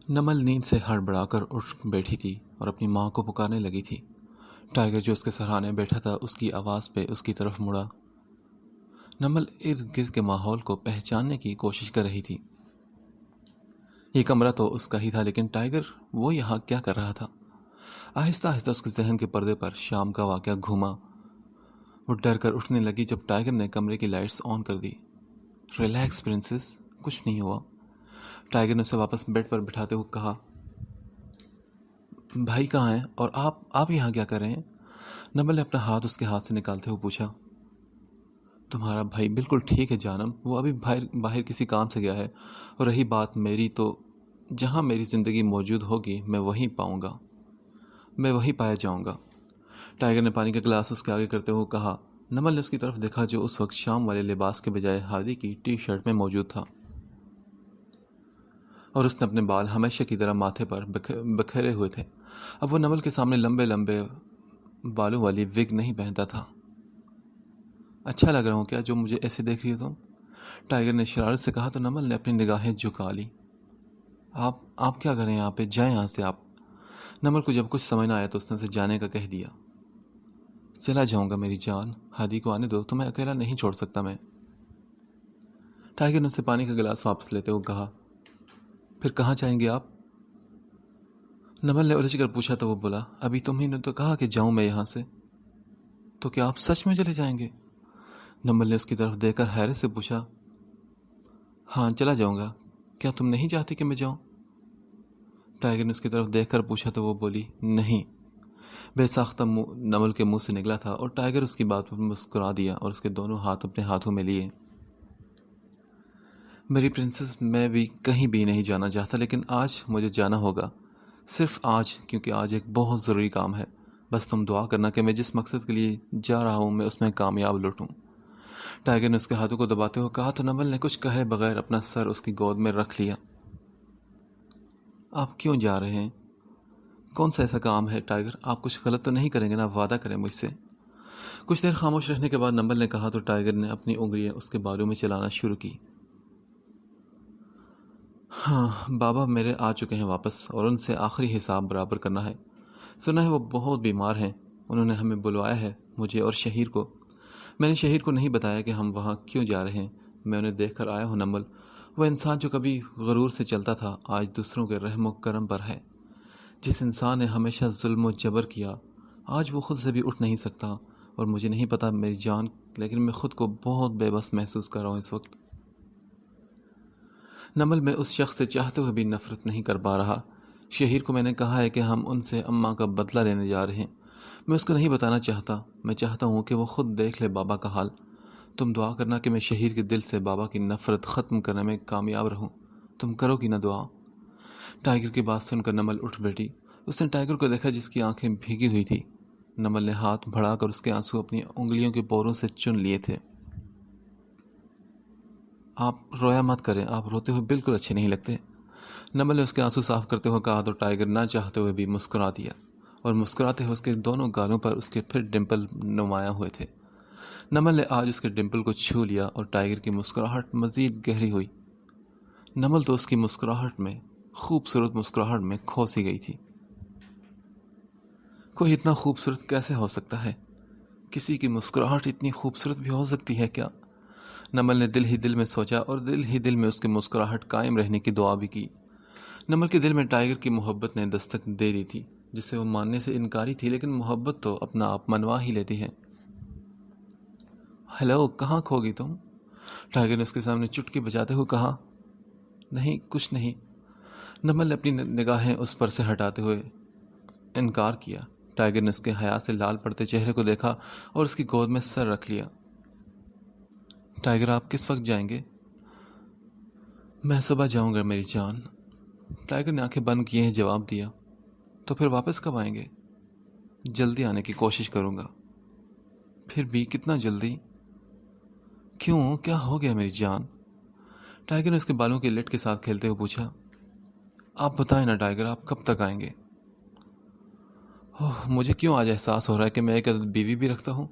نمل نیند سے ہڑبڑا کر اٹھ بیٹھی تھی اور اپنی ماں کو پکارنے لگی تھی۔ ٹائیگر جو اس کے سرہانے بیٹھا تھا اس کی آواز پہ اس کی طرف مڑا۔ نمل ارد گرد کے ماحول کو پہچاننے کی کوشش کر رہی تھی۔ یہ کمرہ تو اس کا ہی تھا، لیکن ٹائیگر وہ یہاں کیا کر رہا تھا؟ آہستہ آہستہ اس کے ذہن کے پردے پر شام کا واقعہ گھوما۔ وہ ڈر کر اٹھنے لگی جب ٹائیگر نے کمرے کی لائٹس آن کر دی۔ ریلیکس پرنسس، کچھ نہیں ہوا۔ ٹائیگر نے اسے واپس بیڈ پر بٹھاتے ہوئے کہا، بھائی کہاں ہیں اور آپ یہاں کیا کر رہے ہیں؟ نمل نے اپنا ہاتھ اس کے ہاتھ سے نکالتے ہوئے پوچھا۔ تمہارا بھائی بالکل ٹھیک ہے جانم، وہ ابھی باہر کسی کام سے گیا ہے، اور رہی بات میری، تو جہاں میری زندگی موجود ہوگی میں وہیں پایا جاؤں گا۔ ٹائیگر نے پانی کا گلاس اس کے آگے کرتے ہوئے کہا۔ نمل نے اس کی طرف دیکھا جو اس وقت شام والے لباس کے بجائے ہادی کی ٹی شرٹ میں موجود تھا، اور اس نے اپنے بال ہمیشہ کی طرح ماتھے پر بکھیرے ہوئے تھے۔ اب وہ نمل کے سامنے لمبے لمبے بالوں والی وگ نہیں پہنتا تھا۔ اچھا لگ رہا ہوں کیا جو مجھے ایسے دیکھ رہی ہو تم؟ ٹائیگر نے شرارت سے کہا تو نمل نے اپنی نگاہیں جھکا لی۔ آپ کیا کریں یہاں پہ؟ جائیں یہاں سے آپ۔ نمل کو جب کچھ سمجھ نہ آیا تو اس نے اسے جانے کا کہہ دیا۔ چلا جاؤں گا میری جان، ہادی کو آنے دو، تمہیں اکیلا نہیں چھوڑ سکتا میں۔ ٹائیگر نے اسے پانی کا گلاس واپس لیتے ہوئے کہا، پھر کہاں جائیں گے آپ؟ نمل نے الجھ کر پوچھا تو وہ بولا، ابھی تم ہی نے تو کہا کہ جاؤں میں یہاں سے، تو کیا آپ سچ میں چلے جائیں گے؟ نمل نے اس کی طرف دیکھ کر حیرت سے پوچھا۔ ہاں چلا جاؤں گا، کیا تم نہیں چاہتی کہ میں جاؤں؟ ٹائیگر نے اس کی طرف دیکھ کر پوچھا تو وہ بولی، نہیں۔ بے ساختہ نمل کے منہ سے نکلا تھا، اور ٹائیگر اس کی بات پر مسکرا دیا اور اس کے دونوں ہاتھ اپنے ہاتھوں میں لیے۔ میری پرنسس، میں بھی کہیں بھی نہیں جانا چاہتا، لیکن آج مجھے جانا ہوگا، صرف آج، کیونکہ آج ایک بہت ضروری کام ہے۔ بس تم دعا کرنا کہ میں جس مقصد کے لیے جا رہا ہوں میں اس میں کامیاب لوٹوں۔ ٹائیگر نے اس کے ہاتھوں کو دباتے ہوئے کہا تو نمل نے کچھ کہے بغیر اپنا سر اس کی گود میں رکھ لیا۔ آپ کیوں جا رہے ہیں؟ کون سا ایسا کام ہے ٹائیگر؟ آپ کچھ غلط تو نہیں کریں گے نا؟ وعدہ کریں مجھ سے۔ کچھ دیر خاموش رہنے کے بعد نمل نے کہا تو ٹائیگر نے اپنی انگلیاں اس کے بالوں میں چلانا شروع کی۔ ہاں، بابا میرے آ چکے ہیں واپس، اور ان سے آخری حساب برابر کرنا ہے۔ سنا ہے وہ بہت بیمار ہیں، انہوں نے ہمیں بلوایا ہے، مجھے اور شہیر کو۔ میں نے شہیر کو نہیں بتایا کہ ہم وہاں کیوں جا رہے ہیں، میں انہیں دیکھ کر آیا ہوں نمل۔ وہ انسان جو کبھی غرور سے چلتا تھا آج دوسروں کے رحم و کرم پر ہے۔ جس انسان نے ہمیشہ ظلم و جبر کیا آج وہ خود سے بھی اٹھ نہیں سکتا، اور مجھے نہیں پتا میری جان، لیکن میں خود کو بہت بے بس محسوس کر رہا ہوں اس وقت۔ نمل میں اس شخص سے چاہتے ہوئے بھی نفرت نہیں کر پا رہا۔ شہیر کو میں نے کہا ہے کہ ہم ان سے اماں کا بدلہ لینے جا رہے ہیں، میں اس کو نہیں بتانا چاہتا، میں چاہتا ہوں کہ وہ خود دیکھ لے بابا کا حال۔ تم دعا کرنا کہ میں شہیر کے دل سے بابا کی نفرت ختم کرنے میں کامیاب رہوں، تم کرو گی نا دعا؟ ٹائیگر کی بات سن کر نمل اٹھ بیٹھی۔ اس نے ٹائیگر کو دیکھا جس کی آنکھیں بھیگی ہوئی تھی۔ نمل نے ہاتھ بڑھا کر اس کے آنسو اپنی انگلیوں کے پوروں سے چن لیے تھے۔ آپ رویا مت کریں، آپ روتے ہوئے بالکل اچھے نہیں لگتے۔ نمل نے اس کے آنسو صاف کرتے ہوئے کہا تو ٹائیگر نہ چاہتے ہوئے بھی مسکرا دیا، اور مسکراتے ہوئے اس کے دونوں گالوں پر اس کے پھر ڈمپل نمایاں ہوئے تھے۔ نمل نے آج اس کے ڈمپل کو چھو لیا اور ٹائیگر کی مسکراہٹ مزید گہری ہوئی۔ نمل تو اس کی مسکراہٹ میں، خوبصورت مسکراہٹ میں کھو سی گئی تھی۔ کوئی اتنا خوبصورت کیسے ہو سکتا ہے؟ کسی کی مسکراہٹ اتنی خوبصورت بھی ہو سکتی ہے کیا؟ نمل نے دل ہی دل میں سوچا، اور دل ہی دل میں اس کی مسکراہٹ قائم رہنے کی دعا بھی کی۔ نمل کے دل میں ٹائیگر کی محبت نے دستک دے دی تھی، جسے وہ ماننے سے انکاری تھی، لیکن محبت تو اپنا آپ منوا ہی لیتی ہے۔ ہیلو، کہاں کھو گئی تم؟ ٹائیگر نے اس کے سامنے چٹکی بجاتے ہوئے کہا۔ نہیں، کچھ نہیں۔ نمل نے اپنی نگاہیں اس پر سے ہٹاتے ہوئے انکار کیا۔ ٹائیگر نے اس کے حیا سے لال پڑتے چہرے کو دیکھا اور اس کی گود میں سر رکھ لیا۔ ٹائیگر، آپ کس وقت جائیں گے؟ میں صبح جاؤں گا میری جان۔ ٹائیگر نے آنکھیں بند کیے جواب دیا۔ تو پھر واپس کب آئیں گے؟ جلدی آنے کی کوشش کروں گا۔ پھر بھی کتنا جلدی؟ کیوں، کیا ہو گیا میری جان؟ ٹائیگر نے اس کے بالوں کے لٹ کے ساتھ کھیلتے ہوئے پوچھا۔ آپ بتائیں نا ٹائیگر، آپ کب تک آئیں گے؟ مجھے کیوں آج احساس ہو رہا ہے کہ میں ایک عدد بیوی بھی رکھتا ہوں؟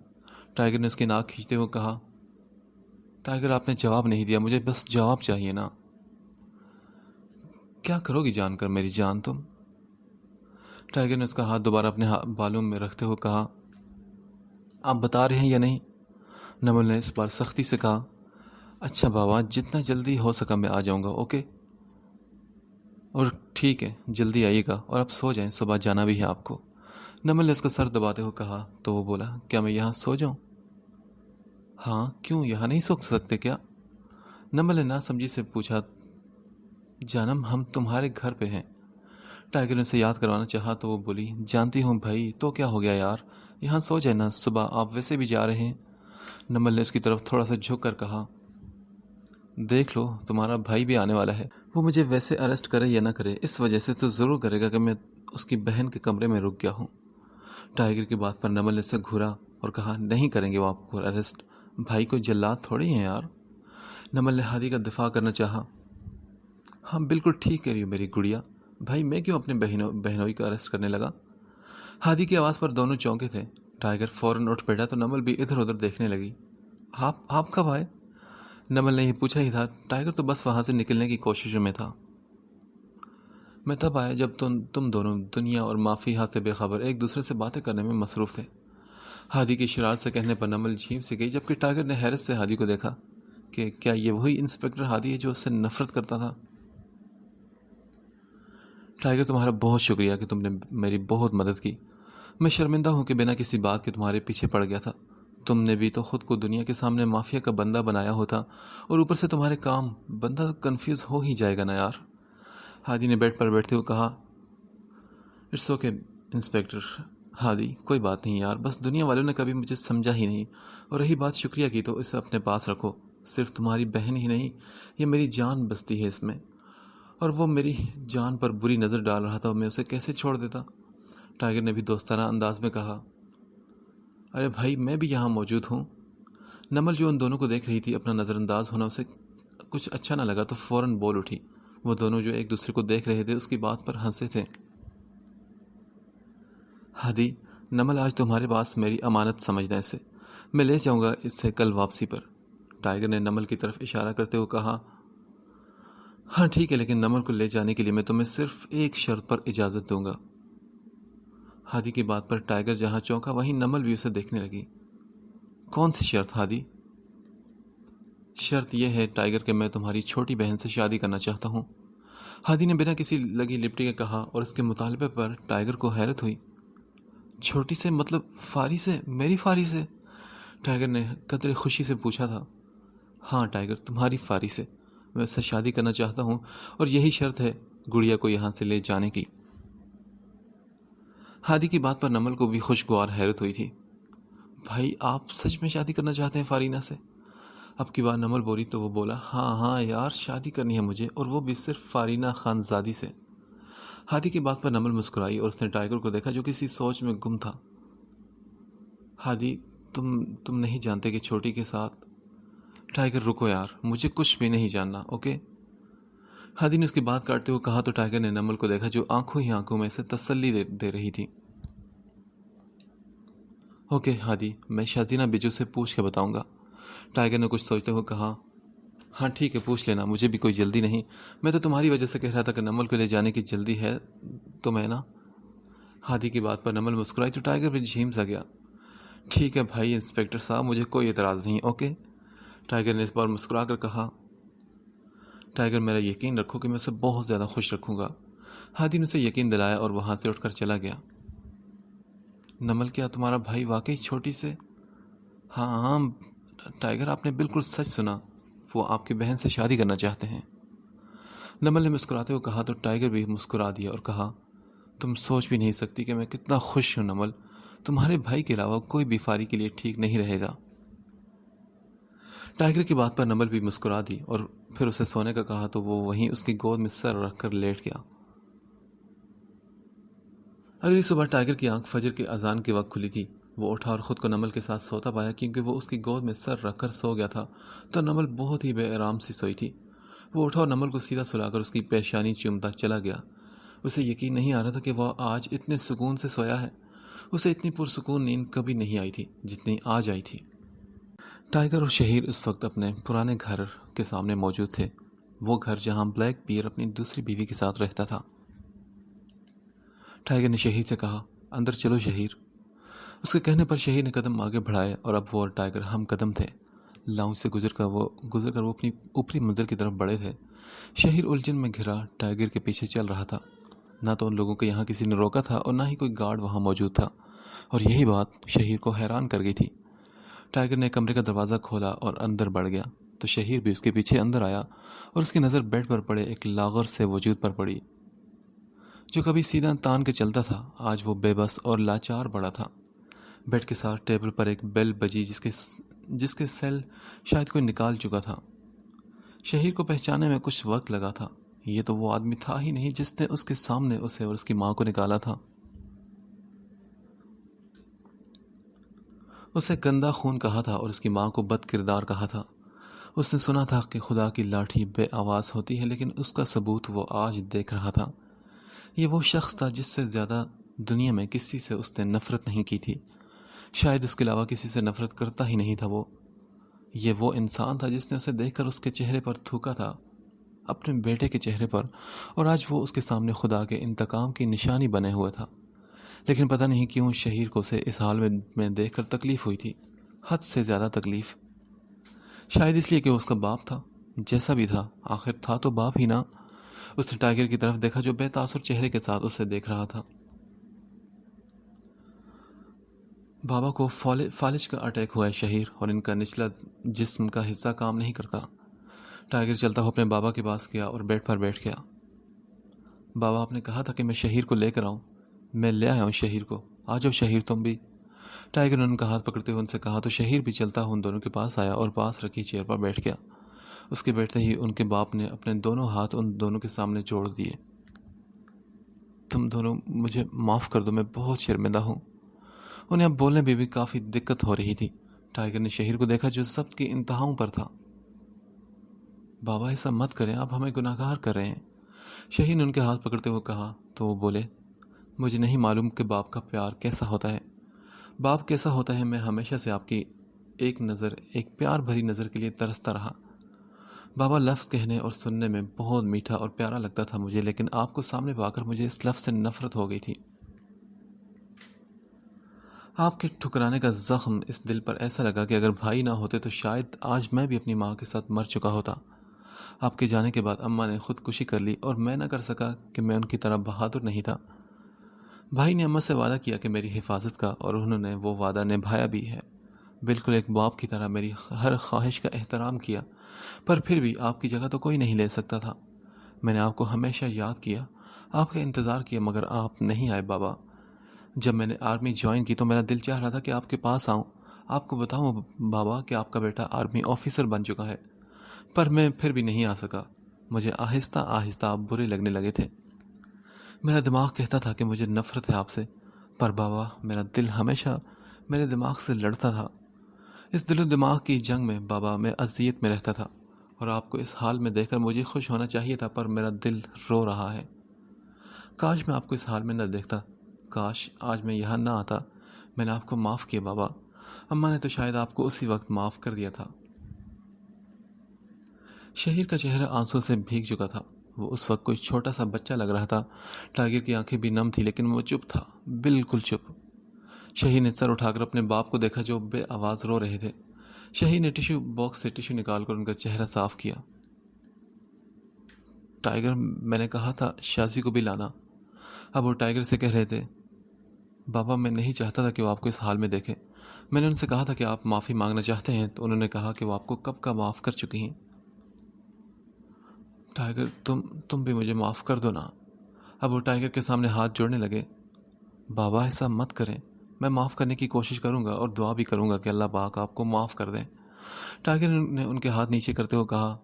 ٹائیگر نے اس کی ناک کھینچتے ہوئے کہا۔ ٹائیگر، آپ نے جواب نہیں دیا، مجھے بس جواب چاہیے نا۔ کیا کرو گی جان کر میری جان تم؟ ٹائیگر نے اس کا ہاتھ دوبارہ اپنے بالوں میں رکھتے ہوئے کہا، آپ بتا رہے ہیں یا نہیں؟ نمل نے اس بار سختی سے کہا، اچھا بابا، جتنا جلدی ہو سکا میں آ جاؤں گا، اوکے؟ اور ٹھیک ہے، جلدی آئیے گا، اور اب سو جائیں، صبح جانا بھی ہے آپ کو۔ نمل نے اس کا سر دباتے ہوئے کہا تو وہ بولا، کیا میں یہاں سو جاؤں؟ ہاں، کیوں، یہاں نہیں سو سکتے کیا؟ نمل نے نہ سمجھی سے پوچھا۔ جانم، ہم تمہارے گھر پہ ہیں۔ ٹائیگر نے اسے یاد کروانا چاہا تو وہ بولی، جانتی ہوں بھائی، تو کیا ہو گیا یار، یہاں سو جائے نا، صبح آپ ویسے بھی جا رہے ہیں۔ نمل نے اس کی طرف تھوڑا سا جھک کر کہا، دیکھ لو، تمہارا بھائی بھی آنے والا ہے، وہ مجھے ویسے اریسٹ کرے یا نہ کرے، اس وجہ سے تو ضرور کرے گا کہ میں اس کی بہن کے کمرے میں رک گیا ہوں۔ ٹائیگر کی بات پر نمل نے اسے گھورا اور کہا، نہیں کریں گے وہ آپ کو اریسٹ، بھائی کو جلاد تھوڑی ہیں یار۔ نمل نے ہادی کا دفاع کرنا چاہا۔ ہاں بالکل ٹھیک کہہ رہی ہو میری گڑیا، بھائی میں کیوں اپنے بہنوئی کو اریسٹ کرنے لگا؟ ہادی کی آواز پر دونوں چونکے تھے۔ ٹائیگر فوراً اٹھ بیٹھا تو نمل بھی ادھر ادھر دیکھنے لگی۔ آپ کب آئے؟ نمل نے یہ پوچھا ہی تھا، ٹائیگر تو بس وہاں سے نکلنے کی کوششوں میں تھا۔ میں تب آیا جب تم دونوں دنیا اور مافیا سے بے خبر ایک دوسرے سے باتیں کرنے میں مصروف تھے۔ ہادی کی شرارت سے کہنے پر نمل جھیم سے گئی، جبکہ ٹائیگر نے حیرت سے ہادی کو دیکھا کہ کیا یہ وہی انسپکٹر ہادی ہے جو اس سے نفرت کرتا تھا؟ ٹائیگر، تمہارا بہت شکریہ کہ تم نے میری بہت مدد کی۔ میں شرمندہ ہوں کہ بنا کسی بات کے تمہارے پیچھے پڑ گیا تھا۔ تم نے بھی تو خود کو دنیا کے سامنے مافیا کا بندہ بنایا ہوتا، اور اوپر سے تمہارے کام، بندہ کنفیوز ہو ہی جائے گا نا یار۔ ہادی نے بیڈ پر بیٹھتے ہوئے کہا، اٹس اوکے انسپکٹر ہادی، کوئی بات نہیں یار، بس دنیا والوں نے کبھی مجھے سمجھا ہی نہیں، اور رہی بات شکریہ کی تو اسے اپنے پاس رکھو، صرف تمہاری بہن ہی نہیں، یہ میری جان بستی ہے اس میں، اور وہ میری جان پر بری نظر ڈال رہا تھا، میں اسے کیسے چھوڑ دیتا؟ ٹائیگر نے بھی دوستانہ انداز میں کہا، ارے بھائی، میں بھی یہاں موجود ہوں۔ نمل جو ان دونوں کو دیکھ رہی تھی، اپنا نظر انداز ہونا اسے کچھ اچھا نہ لگا تو فوراً بول اٹھی۔ وہ دونوں جو ایک دوسرے کو دیکھ رہے تھے اس کی بات پر ہنسے تھے۔ ہادی، نمل آج تمہارے پاس میری امانت سمجھنا اسے، میں لے جاؤں گا اسے کل واپسی پر۔ ٹائیگر نے نمل کی طرف اشارہ کرتے ہوئے کہا، ہاں ٹھیک ہے، لیکن نمل کو لے جانے کے لیے میں تمہیں صرف ایک شرط پر اجازت دوں گا۔ ہادی کی بات پر ٹائیگر جہاں چونکا وہیں نمل بھی اسے دیکھنے لگی۔ کون سی شرط ہادی؟ شرط یہ ہے ٹائیگر کہ میں تمہاری چھوٹی بہن سے شادی کرنا چاہتا ہوں۔ ہادی نے بنا کسی لگی لپٹی کے کہا، اور اس کے مطالبے پر ٹائیگر کو حیرت ہوئی۔ چھوٹی سے مطلب فاری سے؟ میری فاری سے؟ ٹائیگر نے قدرے خوشی سے پوچھا تھا۔ ہاں ٹائیگر، تمہاری فاری سے میں اس سے شادی کرنا چاہتا ہوں، اور یہی شرط ہے گڑیا کو یہاں سے لے جانے کی۔ ہادی کی بات پر نمل کو بھی خوشگوار حیرت ہوئی تھی۔ بھائی، آپ سچ میں شادی کرنا چاہتے ہیں فارینہ سے؟ اب کی بار نمل بولی تو وہ بولا، ہاں یار، شادی کرنی ہے مجھے، اور وہ بھی صرف فارینہ خانزادی سے۔ ہادی کی بات پر نمل مسکرائی اور اس نے ٹائیگر کو دیکھا جو کسی سوچ میں گم تھا۔ ہادی، تم نہیں جانتے کہ چھوٹی کے ساتھ… ٹائیگر، رکو یار، مجھے کچھ بھی نہیں جاننا، اوکے؟ ہادی نے اس کی بات کاٹتے ہوئے کہا تو ٹائیگر نے نمل کو دیکھا جو آنکھوں ہی آنکھوں میں اسے تسلی دے رہی تھی۔ اوکے ہادی، میں شازینہ بجو سے پوچھ کے بتاؤں گا۔ ٹائیگر نے کچھ سوچتے ہوئے کہا، ہاں ٹھیک ہے، پوچھ لینا، مجھے بھی کوئی جلدی نہیں، میں تو تمہاری وجہ سے کہہ رہا تھا کہ نمل کو لے جانے کی جلدی ہے تو میں نا… ہادی کی بات پر نمل مسکرائی تو ٹائیگر بھی جھیم سا گیا۔ ٹھیک ہے بھائی انسپکٹر صاحب، مجھے کوئی اعتراض نہیں، اوکے؟ ٹائیگر نے اس بار مسکرا کر کہا۔ ٹائیگر، میرا یقین رکھو کہ میں اسے بہت زیادہ خوش رکھوں گا۔ ہادی نے اسے یقین دلایا اور وہاں سے اٹھ کر چلا گیا۔ نمل، کیا تمہارا بھائی واقعی چھوٹی سے… ہاں ٹائیگر، آپ نے بالکل سچ سنا، وہ آپ کی بہن سے شادی کرنا چاہتے ہیں۔ نمل نے مسکراتے ہوئے کہا تو ٹائیگر بھی مسکرا دیا اور کہا، تم سوچ بھی نہیں سکتی کہ میں کتنا خوش ہوں نمل، تمہارے بھائی کے علاوہ کوئی بھی فاری کے لیے ٹھیک نہیں رہے گا۔ ٹائیگر کی بات پر نمل بھی مسکرا دی اور پھر اسے سونے کا کہا تو وہ وہیں اس کی گود میں سر رکھ کر لیٹ گیا۔ اگلی صبح ٹائیگر کی آنکھ فجر کے اذان کے وقت کھلی تھی۔ وہ اٹھا اور خود کو نمل کے ساتھ سوتا پایا، کیونکہ وہ اس کی گود میں سر رکھ کر سو گیا تھا تو نمل بہت ہی بے آرام سی سوئی تھی۔ وہ اٹھا اور نمل کو سیدھا سلا کر اس کی پیشانی چومتا چلا گیا۔ اسے یقین نہیں آ رہا تھا کہ وہ آج اتنے سکون سے سویا ہے۔ اسے اتنی پرسکون نیند کبھی نہیں آئی تھی جتنی آج آئی تھی۔ ٹائیگر اور شہیر اس وقت اپنے پرانے گھر کے سامنے موجود تھے۔ وہ گھر جہاں بلیک بیئر اپنی دوسری بیوی کے ساتھ رہتا تھا۔ ٹائیگر نے شہیر سے کہا، اندر چلو شہیر۔ اس کے کہنے پر شہیر نے قدم آگے بڑھائے اور اب وہ اور ٹائیگر ہم قدم تھے۔ لاؤنج سے گزر کر وہ اپنی اوپری منزل کی طرف بڑھے تھے۔ شہیر الجھن میں گھرا ٹائیگر کے پیچھے چل رہا تھا۔ نہ تو ان لوگوں کو یہاں کسی نے روکا تھا اور نہ ہی کوئی گارڈ وہاں موجود تھا، اور یہی بات شہیر کو حیران کر گئی تھی۔ ٹائیگر نے کمرے کا دروازہ کھولا اور اندر بڑھ گیا تو شہیر بھی اس کے پیچھے اندر آیا اور اس کی نظر بیڈ پر پڑے ایک لاغر سے وجود پر پڑی جو کبھی سیدھا تان کے چلتا تھا، آج وہ بے بس اور لاچار پڑا تھا۔ بیڈ کے ساتھ ٹیبل پر ایک بیل بجی جس کے سیل شاید کوئی نکال چکا تھا۔ شہیر کو پہچانے میں کچھ وقت لگا تھا۔ یہ تو وہ آدمی تھا ہی نہیں جس نے اس کے سامنے اسے اور اس کی ماں کو نکالا تھا۔ اسے گندا خون کہا تھا اور اس کی ماں کو بد کردار کہا تھا۔ اس نے سنا تھا کہ خدا کی لاٹھی بے آواز ہوتی ہے، لیکن اس کا ثبوت وہ آج دیکھ رہا تھا۔ یہ وہ شخص تھا جس سے زیادہ دنیا میں کسی سے اس نے نفرت نہیں کی تھی، شاید اس کے علاوہ کسی سے نفرت کرتا ہی نہیں تھا وہ۔ یہ وہ انسان تھا جس نے اسے دیکھ کر اس کے چہرے پر تھوکا تھا، اپنے بیٹے کے چہرے پر، اور آج وہ اس کے سامنے خدا کے انتقام کی نشانی بنے ہوئے تھا۔ لیکن پتہ نہیں کیوں شہیر کو اسے اس حال میں دیکھ کر تکلیف ہوئی تھی، حد سے زیادہ تکلیف۔ شاید اس لیے کہ وہ اس کا باپ تھا، جیسا بھی تھا آخر تھا تو باپ ہی نا۔ اس نے ٹائیگر کی طرف دیکھا جو بے تاثر چہرے کے ساتھ اسے دیکھ رہا تھا۔ بابا کو فالج کا اٹیک ہوا ہے شہیر، اور ان کا نچلا جسم کا حصہ کام نہیں کرتا۔ ٹائیگر چلتا ہو اپنے بابا کے پاس گیا اور بیڈ پر بیٹھ گیا۔ بابا، آپ نے کہا تھا کہ میں شہیر کو لے کر آؤں، میں لے آیا ہوں شہیر کو، آ جاؤ شہیر تم بھی۔ ٹائیگر نے ان کا ہاتھ پکڑتے ہوئے ان سے کہا تو شہیر بھی چلتا ہو ان دونوں کے پاس آیا اور پاس رکھی چیئر پر بیٹھ گیا۔ اس کے بیٹھتے ہی ان کے باپ نے اپنے دونوں ہاتھ ان دونوں کے سامنے جوڑ دیے۔ تم دونوں مجھے معاف کر دو، میں بہت شرمندہ ہوں۔ انہیں اب بولنے میں بھی کافی دقت ہو رہی تھی۔ ٹائیگر نے شہیر کو دیکھا جو سب کی انتہاؤں پر تھا۔ بابا ایسا مت کریں، آپ ہمیں گناہگار کر رہے ہیں۔ شہیر نے ان کے ہاتھ پکڑتے ہوئے کہا تو وہ بولے، مجھے نہیں معلوم کہ باپ کا پیار کیسا ہوتا ہے۔ باپ کیسا ہوتا ہے میں ہمیشہ سے آپ کی ایک پیار بھری نظر کے لیے ترستا رہا۔ بابا، لفظ کہنے اور سننے میں بہت میٹھا اور پیارا لگتا تھا مجھے، لیکن آپ کو سامنے پا کر مجھے اس لفظ سے نفرت ہو گئی تھی۔ آپ کے ٹھکرانے کا زخم اس دل پر ایسا لگا کہ اگر بھائی نہ ہوتے تو شاید آج میں بھی اپنی ماں کے ساتھ مر چکا ہوتا۔ آپ کے جانے کے بعد اماں نے خودکشی کر لی اور میں نہ کر سکا کہ میں ان کی طرح بہادر نہیں تھا۔ بھائی نے اماں سے وعدہ کیا کہ میری حفاظت کا، اور انہوں نے وہ وعدہ نبھایا بھی ہے۔ بالکل ایک باپ کی طرح میری ہر خواہش کا احترام کیا، پر پھر بھی آپ کی جگہ تو کوئی نہیں لے سکتا تھا۔ میں نے آپ کو ہمیشہ یاد کیا، آپ کا انتظار کیا، مگر آپ نہیں آئے بابا۔ جب میں نے آرمی جوائن کی تو میرا دل چاہ رہا تھا کہ آپ کے پاس آؤں، آپ کو بتاؤں بابا کہ آپ کا بیٹا آرمی آفیسر بن چکا ہے، پر میں پھر بھی نہیں آ سکا۔ مجھے آہستہ آہستہ آپ برے لگنے لگے تھے۔ میرا دماغ کہتا تھا کہ مجھے نفرت ہے آپ سے، پر بابا میرا دل ہمیشہ میرے دماغ سے لڑتا تھا۔ اس دل و دماغ کی جنگ میں بابا میں اذیت میں رہتا تھا، اور آپ کو اس حال میں دیکھ کر مجھے خوش ہونا چاہیے تھا، پر میرا دل رو رہا ہے۔ کاش میں آپ کو اس حال میں نہ دیکھتا، کاش آج میں یہاں نہ آتا۔ میں نے آپ کو معاف کیا بابا، اماں نے تو شاید آپ کو اسی وقت معاف کر دیا تھا۔ شہیر کا چہرہ آنسوں سے بھیگ چکا تھا، وہ اس وقت کوئی چھوٹا سا بچہ لگ رہا تھا۔ ٹائیگر کی آنکھیں بھی نم تھی، لیکن وہ چپ تھا، بالکل چپ۔ شہیر نے سر اٹھا کر اپنے باپ کو دیکھا جو بے آواز رو رہے تھے۔ شہیر نے ٹیشو باکس سے ٹیشو نکال کر ان کا چہرہ صاف کیا۔ ٹائیگر، میں نے کہا تھا شازی کو بھی لانا۔ اب وہ ٹائیگر سے کہہ رہے تھے، بابا میں نہیں چاہتا تھا کہ وہ آپ کو اس حال میں دیکھے۔ میں نے ان سے کہا تھا کہ آپ معافی مانگنا چاہتے ہیں تو انہوں نے کہا کہ وہ آپ کو کب کا معاف کر چکی ہیں۔ ٹائیگر، تم بھی مجھے معاف کر دو نا۔ اب وہ ٹائیگر کے سامنے ہاتھ جوڑنے لگے۔ بابا ایسا مت کریں، میں معاف کرنے کی کوشش کروں گا اور دعا بھی کروں گا کہ اللہ پاک آپ کو معاف کر دیں۔ ٹائیگر نے ان کے ہاتھ نیچے کرتے ہوئے کہا۔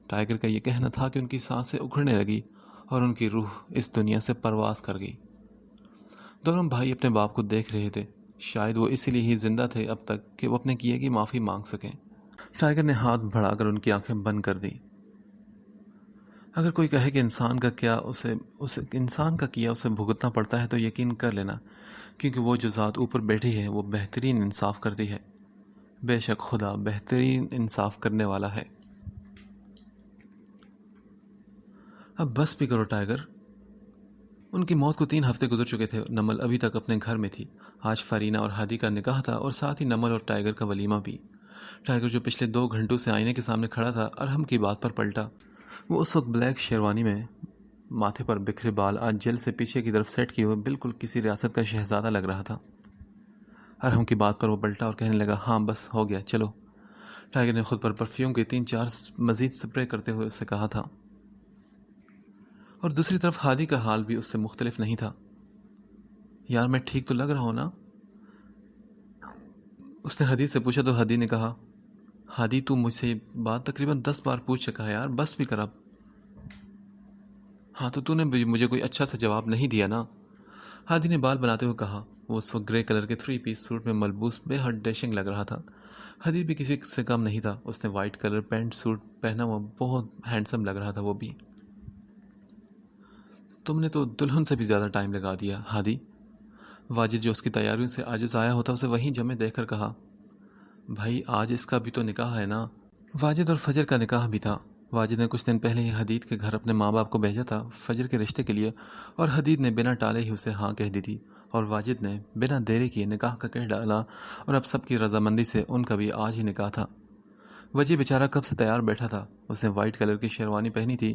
ٹائیگر کا یہ کہنا تھا کہ ان کی سانسیں اکھڑنے لگی اور ان کی روح اس دنیا سے پرواز کر گئی۔ دونوں بھائی اپنے باپ کو دیکھ رہے تھے، شاید وہ اسی لیے ہی زندہ تھے اب تک کہ وہ اپنے کیے کی معافی مانگ سکیں۔ ٹائیگر نے ہاتھ بڑھا کر ان کی آنکھیں بند کر دی۔ اگر کوئی کہے کہ انسان کا کیا اسے بھگتنا پڑتا ہے تو یقین کر لینا، کیونکہ وہ جو ذات اوپر بیٹھی ہے وہ بہترین انصاف کرتی ہے۔ بے شک خدا بہترین انصاف کرنے والا ہے۔ اب بس بھی کرو ٹائگر. ان کی موت کو 3 ہفتے گزر چکے تھے. نمل ابھی تک اپنے گھر میں تھی. آج فرینا اور ہادی کا نکاح تھا اور ساتھ ہی نمل اور ٹائگر کا ولیمہ بھی. ٹائگر جو پچھلے 2 گھنٹوں سے آئینے کے سامنے کھڑا تھا ارحم کی بات پر پلٹا. وہ اس وقت بلیک شیروانی میں ماتھے پر بکھرے بال آج جیل سے پیچھے کی طرف سیٹ کیے ہوئے بالکل کسی ریاست کا شہزادہ لگ رہا تھا. ارحم کی بات پر وہ پلٹا اور کہنے لگا ہاں بس ہو گیا چلو. ٹائگر نے خود پر پرفیوم کے 3-4 مزید سپرے کرتے ہوئے اسے کہا تھا. اور دوسری طرف ہادی کا حال بھی اس سے مختلف نہیں تھا. یار میں ٹھیک تو لگ رہا ہوں نا؟ اس نے ہادی سے پوچھا تو ہادی نے کہا ہادی تو مجھ سے بات تقریباً 10 بار پوچھ چکا ہے یار بس بھی کر اب. ہاں تو نے مجھے کوئی اچھا سا جواب نہیں دیا نا. ہادی نے بال بناتے ہوئے کہا. وہ اس وقت گرے کلر کے 3 پیس سوٹ میں ملبوس بے حد ڈیشنگ لگ رہا تھا. ہادی بھی کسی سے کم نہیں تھا. اس نے وائٹ کلر پینٹ سوٹ پہنا ہوا بہت ہینڈسم لگ رہا تھا. وہ بھی تم نے تو دلہن سے بھی زیادہ ٹائم لگا دیا ہادی. واجد جو اس کی تیاریوں سے عاجز آیا ہوتا اسے وہیں جمے دیکھ کر کہا بھائی آج اس کا بھی تو نکاح ہے نا. واجد اور فجر کا نکاح بھی تھا. واجد نے کچھ دن پہلے ہی حدید کے گھر اپنے ماں باپ کو بھیجا تھا فجر کے رشتے کے لیے اور حدید نے بنا ٹالے ہی اسے ہاں کہہ دی تھی اور واجد نے بنا دیری کیے نکاح کا کہہ ڈالا اور اب سب کی رضامندی سے ان کا بھی آج ہی نکاح تھا. وجہ بیچارہ کب سے تیار بیٹھا تھا. اس نے وائٹ کلر کی شیروانی پہنی تھی.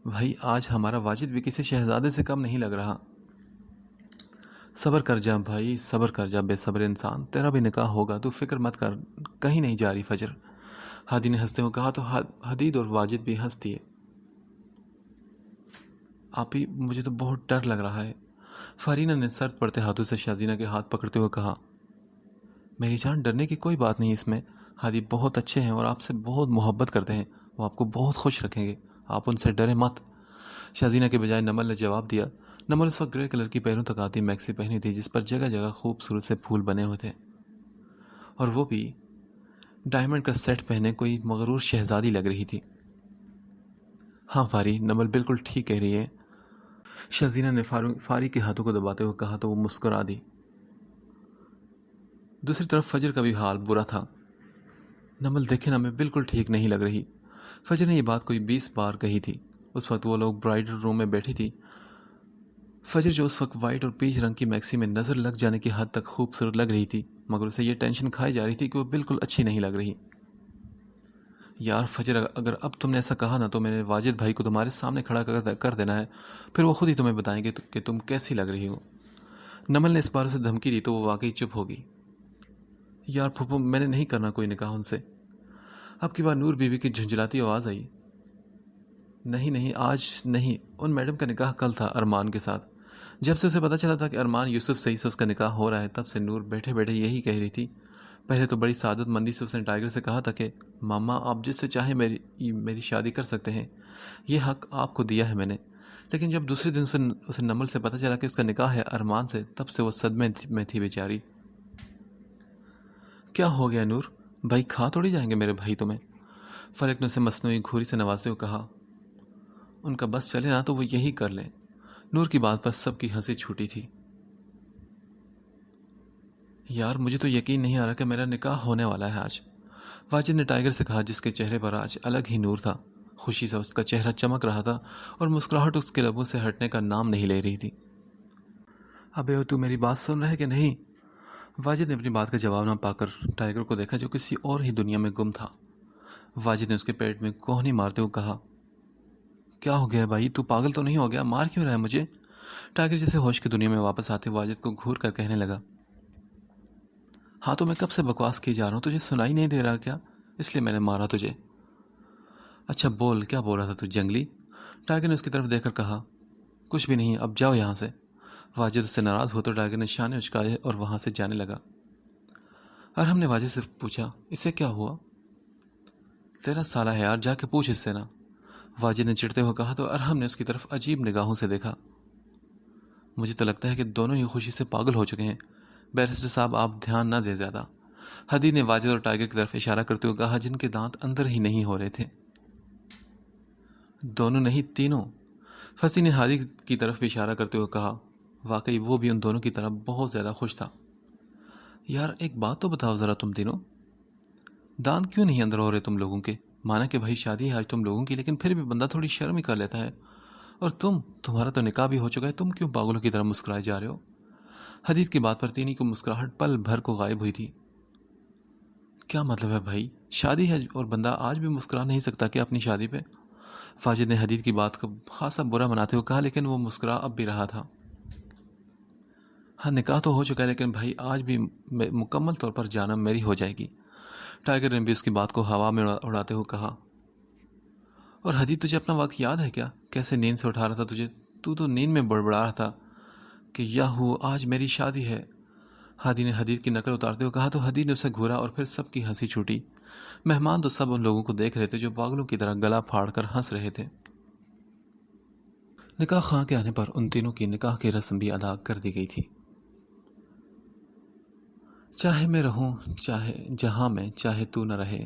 بھائی آج ہمارا واجد بھی کسی شہزادے سے کم نہیں لگ رہا. صبر کر جا بھائی صبر کر جا بے صبر انسان. تیرا بھی نکاح ہوگا تو فکر مت کر. کہیں نہیں جا رہی فجر. ہادی نے ہنستے ہوئے کہا تو حدید اور واجد بھی ہنس دیے. آپ ہی مجھے تو بہت ڈر لگ رہا ہے. فرینا نے سرد پڑتے ہاتھوں سے شازینہ کے ہاتھ پکڑتے ہوئے کہا میری جان ڈرنے کی کوئی بات نہیں اس میں. ہادی بہت اچھے ہیں اور آپ سے بہت محبت کرتے ہیں. وہ آپ کو بہت خوش رکھیں گے. آپ ان سے ڈرے مت. شازینہ کے بجائے نمل نے جواب دیا. نمل اس وقت گرے کلر کی پیروں تک آتی میکسی پہنی تھی جس پر جگہ جگہ خوبصورت سے پھول بنے ہوئے تھے اور وہ بھی ڈائمنڈ کا سیٹ پہنے کوئی مغرور شہزادی لگ رہی تھی. ہاں فاری نمل بالکل ٹھیک کہہ رہی ہے. شازینہ نے فاری کے ہاتھوں کو دباتے ہوئے کہا تو وہ مسکرا دی. دوسری طرف فجر کا بھی حال برا تھا. نمل دیکھے نا میں بالکل ٹھیک نہیں لگ رہی. فجر نے یہ بات کوئی 20 بار کہی تھی. اس وقت وہ لوگ برائڈل روم میں بیٹھی تھی. فجر جو اس وقت وائٹ اور پیچ رنگ کی میکسی میں نظر لگ جانے کی حد تک خوبصورت لگ رہی تھی مگر اسے یہ ٹینشن کھائی جا رہی تھی کہ وہ بالکل اچھی نہیں لگ رہی. یار فجر اگر اب تم نے ایسا کہا نا تو میں نے واجد بھائی کو تمہارے سامنے کھڑا کر دینا ہے. پھر وہ خود ہی تمہیں بتائیں گے کہ تم کیسی لگ رہی ہو. نمل نے اس بار اسے دھمکی دی تو وہ واقعی چپ ہوگی. یار پھوپھو میں نے نہیں کرنا کوئی نکاح ان سے. اب کی بار نور بیوی کی جھنجھلاتی آواز آئی. نہیں آج نہیں. ان میڈم کا نکاح کل تھا ارمان کے ساتھ. جب سے اسے پتا چلا تھا کہ ارمان یوسف صحیح سے اس کا نکاح ہو رہا ہے تب سے نور بیٹھے بیٹھے یہی کہہ رہی تھی. پہلے تو بڑی سعادت مندی سے اس نے ٹائگر سے کہا تھا کہ ماما آپ جس سے چاہیں میری شادی کر سکتے ہیں. یہ حق آپ کو دیا ہے میں نے. لیکن جب دوسرے دن اسے نمل سے پتا چلا کہ اس کا نکاح ہے ارمان سے تب سے وہ صدمے میں تھی بیچاری. کیا ہو گیا نور بھائی کھا توڑی جائیں گے میرے بھائی تمہیں. فلک نے اسے مصنوعی گھوری سے نوازتے ہوئے کہا. ان کا بس چلے نا تو وہ یہی کر لیں. نور کی بات پر سب کی ہنسی چھوٹی تھی. یار مجھے تو یقین نہیں آ رہا کہ میرا نکاح ہونے والا ہے آج. واجد نے ٹائگر سے کہا جس کے چہرے پر آج الگ ہی نور تھا. خوشی سے اس کا چہرہ چمک رہا تھا اور مسکراہٹ اس کے لبوں سے ہٹنے کا نام نہیں لے رہی تھی. ابے تو میری بات سن رہا ہے کہ نہیں. واجد نے اپنی بات کا جواب نہ پا کر ٹائگر کو دیکھا جو کسی اور ہی دنیا میں گم تھا. واجد نے اس کے پیٹ میں کوہنی مارتے ہوئے کہا کیا ہو گیا بھائی تو پاگل تو نہیں ہو گیا. مار کیوں رہا ہے مجھے. ٹائگر جیسے ہوش کی دنیا میں واپس آتے واجد کو گھور کر کہنے لگا ہاں تو میں کب سے بکواس کی جا رہا ہوں تجھے سنائی نہیں دے رہا کیا. اس لیے میں نے مارا تجھے. اچھا بول کیا بول رہا تھا تو جنگلی. ٹائگر نے اس کی طرف دیکھ کر کہا کچھ بھی نہیں اب جاؤ یہاں سے. واجد اس سے ناراض ہو تو ٹائگر نے شانے اچکائے اور وہاں سے جانے لگا. اور ہم نے واجد سے پوچھا اسے کیا ہوا. تیرا سالہ ہے یار جا کے پوچھ اس سے نا. واجد نے چڑھتے ہوئے کہا تو ارحم نے اس کی طرف عجیب نگاہوں سے دیکھا. مجھے تو لگتا ہے کہ دونوں ہی خوشی سے پاگل ہو چکے ہیں. بیرسٹر صاحب آپ دھیان نہ دیں زیادہ. حدید نے واجد اور ٹائگر کی طرف اشارہ کرتے ہوئے کہا جن کے دانت اندر ہی نہیں ہو رہے تھے. دونوں نہیں تینوں. فصیح نے ہادی کی طرف بھی اشارہ کرتے ہوئے کہا واقعی وہ بھی ان دونوں کی طرف بہت زیادہ خوش تھا. یار ایک بات تو بتاؤ ذرا تم تینوں. دانت کیوں نہیں اندر ہو رہے تم لوگوں کے. مانا کہ بھائی شادی ہے آج تم لوگوں کی، لیکن پھر بھی بندہ تھوڑی شرم ہی کر لیتا ہے. اور تمہارا تو نکاح بھی ہو چکا ہے، تم کیوں پاگلوں کی طرح مسکرائے جا رہے ہو؟ حدیث کی بات پر تینی کو مسکراہٹ پل بھر کو غائب ہوئی تھی. کیا مطلب ہے بھائی؟ شادی ہے اور بندہ آج بھی مسکرا نہیں سکتا کیا اپنی شادی پہ؟ واجد نے حدیث کی بات کو خاصا برا مناتے ہوئے کہا، لیکن وہ مسکرا اب بھی رہا تھا. ہاں نکاح تو ہو چکا ہے، لیکن بھائی آج بھی مکمل طور پر جانب میری ہو جائے گی. ٹائیگر نے بھی اس کی بات کو ہوا میں اڑاتے ہوئے کہا. اور حدیث تجھے اپنا وقت یاد ہے کیا؟ کیسے نیند سے اٹھا رہا تھا تجھے؟ تو نیند میں بڑبڑا رہا تھا کہ یاہو آج میری شادی ہے. ہادی نے حدیث کی نقل اتارتے ہوئے کہا تو حدیث نے اسے گھورا اور پھر سب کی ہنسی چھوٹی. مہمان تو سب ان لوگوں کو دیکھ رہے تھے جو پاگلوں کی طرح گلا پھاڑ کر ہنس رہے تھے. نکاح خواہ کے آنے پر ان تینوں کی نکاح کی رسم بھی ادا کر دی گئی تھی. چاہے میں رہوں چاہے جہاں میں، چاہے تو نہ رہے،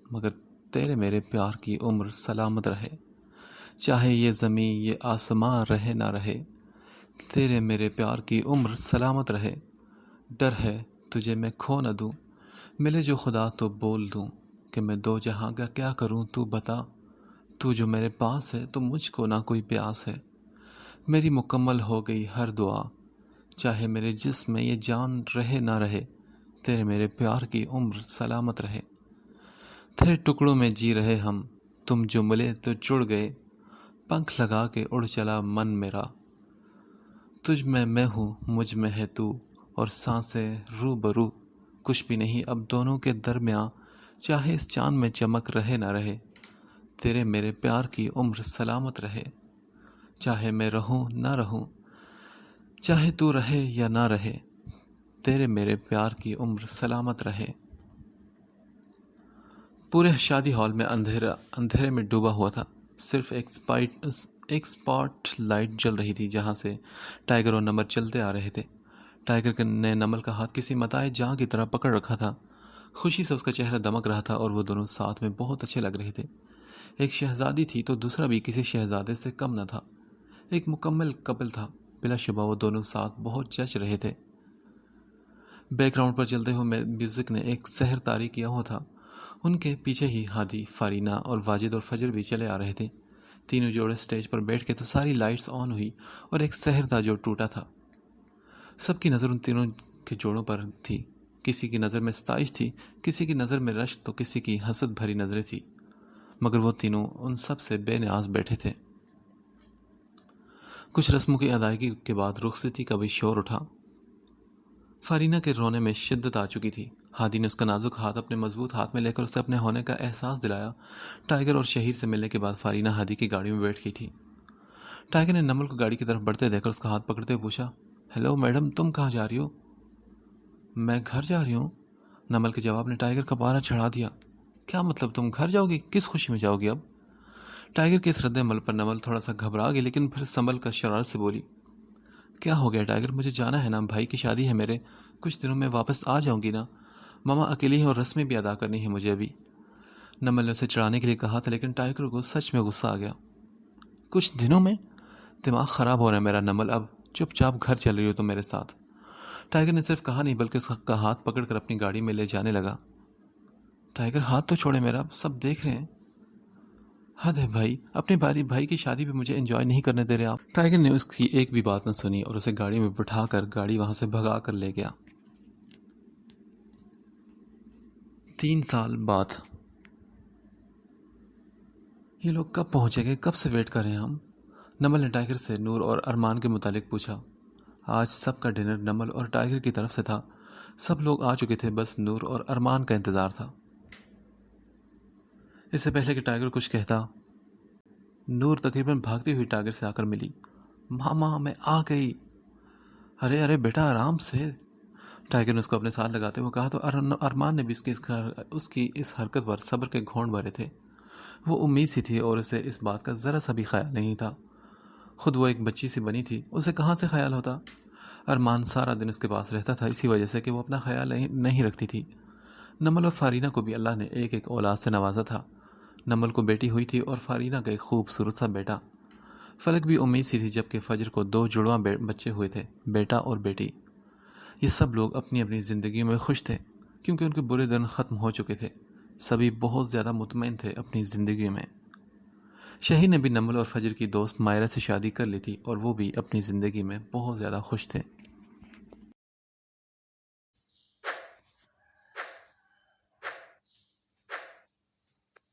مگر تیرے میرے پیار کی عمر سلامت رہے. چاہے یہ زمین یہ آسماں رہے نہ رہے، تیرے میرے پیار کی عمر سلامت رہے. ڈر ہے تجھے میں کھو نہ دوں، ملے جو خدا تو بول دوں کہ میں دو جہاں کا کیا کروں تو بتا. تو جو میرے پاس ہے تو مجھ کو نہ کوئی پیاس ہے. میری مکمل ہو گئی ہر دعا، چاہے میرے جسم میں یہ جان رہے نہ رہے، تیرے میرے پیار کی عمر سلامت رہے. تھے ٹکڑوں میں جی رہے ہم، تم جو ملے تو جڑ گئے، پنکھ لگا کے اڑ چلا من میرا. تجھ میں ہوں مجھ میں ہے تو، اور سانسیں رو برو. کچھ بھی نہیں اب دونوں کے درمیاں، چاہے اس چاند میں چمک رہے نہ رہے، تیرے میرے پیار کی عمر سلامت رہے. چاہے میں رہوں نہ رہوں، چاہے تو رہے یا نہ رہے، تیرے میرے پیار کی عمر سلامت رہے. پورے شادی ہال میں اندھیرے میں ڈوبا ہوا تھا. صرف ایک سپاٹ لائٹ جل رہی تھی جہاں سے ٹائیگر اور نمل چلتے آ رہے تھے. ٹائیگر نے نمل کا ہاتھ کسی متاع جاں کی طرح پکڑ رکھا تھا. خوشی سے اس کا چہرہ دمک رہا تھا اور وہ دونوں ساتھ میں بہت اچھے لگ رہے تھے. ایک شہزادی تھی تو دوسرا بھی کسی شہزادے سے کم نہ تھا. ایک مکمل کپل تھا. بلا شبہ وہ دونوں ساتھ بہت جچ رہے تھے. بیک گراؤنڈ پر چلتے ہوئے میوزک نے ایک سحر طاری کیا ہوا تھا. ان کے پیچھے ہی ہادی، فارینہ اور واجد اور فجر بھی چلے آ رہے تھے. تینوں جوڑے سٹیج پر بیٹھ کے تو ساری لائٹس آن ہوئی اور ایک سحر تھا جو ٹوٹا تھا. سب کی نظر ان تینوں کے جوڑوں پر تھی. کسی کی نظر میں ستائش تھی، کسی کی نظر میں رشک تو کسی کی حسد بھری نظریں تھی، مگر وہ تینوں ان سب سے بے نیاز بیٹھے تھے. کچھ رسموں کی ادائیگی کے بعد رخصتی کا بھی شور اٹھا. فارینہ کے رونے میں شدت آ چکی تھی. ہادی نے اس کا نازک ہاتھ اپنے مضبوط ہاتھ میں لے کر اسے اپنے ہونے کا احساس دلایا. ٹائیگر اور شہیر سے ملنے کے بعد فارینہ ہادی کی گاڑی میں بیٹھ گئی تھی. ٹائیگر نے نمل کو گاڑی کی طرف بڑھتے دیکھ کر اس کا ہاتھ پکڑتے ہوئے پوچھا، ہیلو میڈم، تم کہاں جا رہی ہو؟ میں گھر جا رہی ہوں. نمل کے جواب نے ٹائیگر کا پارا چڑھا دیا. کیا مطلب تم گھر جاؤ گی؟ کس خوشی میں جاؤ گی اب؟ ٹائیگر کے اس رد عمل پر نمل تھوڑا سا گھبرا گئی، لیکن پھر سنبھل کر شرارت سے بولی، کیا ہو گیا ٹائیگر؟ مجھے جانا ہے نا، بھائی کی شادی ہے میرے. کچھ دنوں میں واپس آ جاؤں گی نا. ماما اکیلی ہیں اور رسمیں بھی ادا کرنی ہے مجھے ابھی. نمل نے اسے چڑھانے کے لیے کہا تھا، لیکن ٹائیگر کو سچ میں غصہ آ گیا. کچھ دنوں میں؟ دماغ خراب ہو رہا ہے میرا نمل. اب چپ چاپ گھر چل رہی ہو تم میرے ساتھ. ٹائیگر نے صرف کہا نہیں بلکہ اس کا ہاتھ پکڑ کر اپنی گاڑی میں لے جانے لگا. ٹائیگر ہاتھ تو چھوڑے میرا، سب دیکھ رہے ہیں. حد ہے بھائی، اپنے بھائی کی شادی بھی مجھے انجوائے نہیں کرنے دے رہے آپ. ٹائیگر نے اس کی ایک بھی بات نہ سنی اور اسے گاڑی میں بٹھا کر گاڑی وہاں سے بھگا کر لے گیا. 3 سال بعد. یہ لوگ کب پہنچے گے؟ کب سے ویٹ کر رہے ہیں ہم؟ نمل نے ٹائیگر سے نور اور ارمان کے متعلق پوچھا. آج سب کا ڈنر نمل اور ٹائیگر کی طرف سے تھا. سب لوگ آ چکے تھے، بس نور اور ارمان کا انتظار تھا. اس سے پہلے کہ ٹائیگر کچھ کہتا، نور تقریباً بھاگتی ہوئی ٹائیگر سے آ کر ملی. ماما میں آ گئی. ارے بیٹا آرام سے. ٹائیگر نے اس کو اپنے ساتھ لگاتے ہوئے کہا تو ارمان نے بھی اس کی اس حرکت پر صبر کے گھونٹ بھرے تھے. وہ امید سی تھی اور اسے اس بات کا ذرا سا بھی خیال نہیں تھا. خود وہ ایک بچی سی بنی تھی، اسے کہاں سے خیال ہوتا؟ ارمان سارا دن اس کے پاس رہتا تھا، اسی وجہ سے کہ وہ اپنا خیال نہیں رکھتی تھی. نمل اور فارینہ کو بھی اللہ نے ایک ایک اولاد سے نوازا تھا. نمل کو بیٹی ہوئی تھی اور فارینہ کا ایک خوبصورت سا بیٹا. فلک بھی امید سی تھی جبکہ فجر کو 2 جڑواں بچے ہوئے تھے، بیٹا اور بیٹی. یہ سب لوگ اپنی اپنی زندگیوں میں خوش تھے کیونکہ ان کے برے دن ختم ہو چکے تھے. سبھی بہت زیادہ مطمئن تھے اپنی زندگی میں۔ شہی نے بھی نمل اور فجر کی دوست مائرہ سے شادی کر لی تھی اور وہ بھی اپنی زندگی میں بہت زیادہ خوش تھے۔